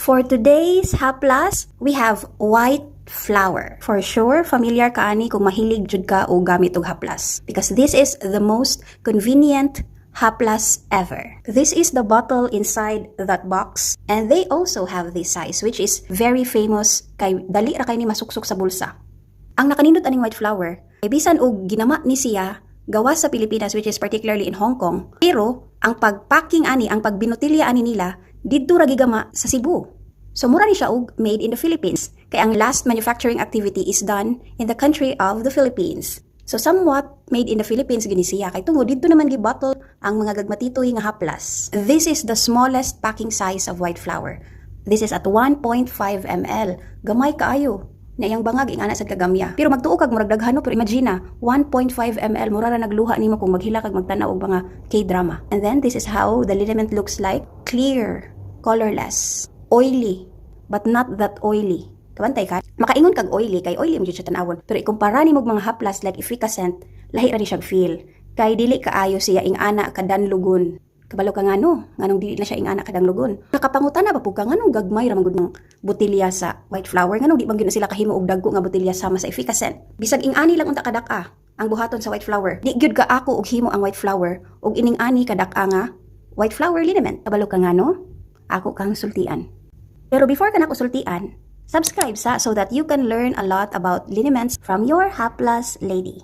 For today's haplas, we have white flour. For sure, familiar ka ani kung mahilig jud ka o gamit og haplas. Because this is the most convenient haplas ever. This is the bottle inside that box. And they also have this size, which is very famous kay dali ra kay ni masuksok sa bulsa. Ang nakanindot aning white flour, ay bisan og ginama ni siya gawas sa Pilipinas, which is particularly in Hong Kong. Pero ang pagpacking ani, ang pagbinutilya ani nila didto ra gigama sa Cebu. So mura ni siya og made in the Philippines. Kaya ang last manufacturing activity is done in the country of the Philippines. So somewhat made in the Philippines gini siya kay tungod didto naman gi-bottle ang mga gagmatitoy nga haplas. This is the smallest packing size of white flour. This is at 1.5 ml. Gamay kaayo. Na iyang bangag ing ana sa kagamya. Pero magtuo kag murag daghano, pero imagine 1.5 ml mura ra nagluha nimo kung maghila kag magtanaw og mga K-drama. And then this is how the liniment looks like. Clear, colorless, oily, but not that oily. Kabantay ka? Makaingon kag oily kay oily mo jud siya tanawon. Pero ikumpara nimo mga haplas like efficacent, lahi ra ni siya feel. Kay dili kaayo siya ing ana kadanlugon. Kabalo ka ngano, nganong dili na siya ing anak kadang lugon. Nakapangutana ba pug ka nganong gagmay ra man gud ng botelya sa white flour, nganong di bang gyud sila kahimo og dagko nga botelya sama sa efficacent. Bisag ing ani lang unta kadaka ang buhaton sa white flour. Di gyud ka ako og himo ang white flour og ining ani kadaka nga white flour liniment. Kabalo ka ngano? Ako kang sultian. Pero before ka nako sultian, subscribe so that you can learn a lot about liniments from your haplas lady.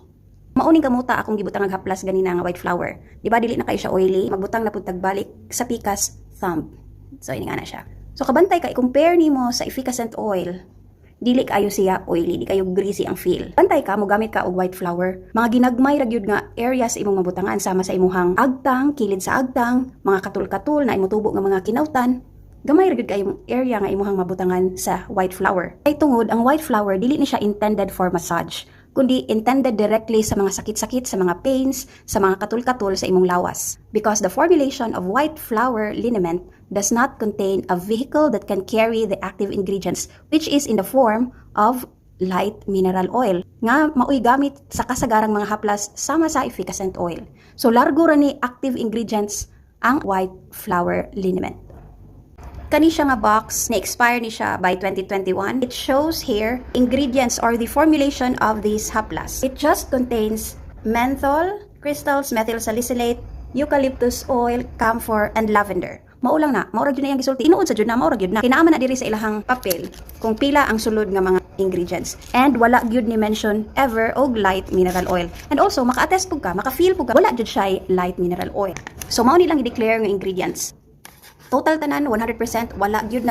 Mauning kamuta akong gibutang ang haplas ganina nga white flour. Di ba dili na kayo siya oily, magbutang na pud tagbalik sa pikas thumb. So ini nga na siya. So kabantay ka i-compare nimo sa efficacent oil. Dili kayo siya oily, di kayo greasy ang feel. Bantay ka mo gamit ka og white flour. Mga ginagmay ra gyud nga area sa imong mabutangan sama sa imuhang agtang, kilid sa agtang, mga katul-katul na imo tubo nga mga kinautan. Gamay ra gyud kayong area nga imuhang mabutangan sa white flour. Kay tungod ang white flour dili ni siya intended for massage, kundi intended directly sa mga sakit-sakit, sa mga pains, sa mga katul-katul sa imong lawas. Because the formulation of white flour liniment does not contain a vehicle that can carry the active ingredients, which is in the form of light mineral oil, nga maoy gamit sa kasagarang mga haplas sama sa efficacent oil. So largo ra ni active ingredients ang white flour liniment. Kani siya nga box, na-expire ni siya by 2021. It shows here ingredients or the formulation of these haplas. It just contains menthol, crystals, methyl salicylate, eucalyptus oil, camphor, and lavender. Maulang na, maurag yun na yung gisulti. Inuod sa dyan na, maurag yun na. Kinaaman na diri sa ilahang papel kung pila ang sulod nga mga ingredients. And wala gyud ni mention ever og light mineral oil. And also, maka-attest po ka, maka-feel po ka, wala jud siya light mineral oil. So, mao nilang i-declare nga ingredients. Total tanan 100%, wala gyud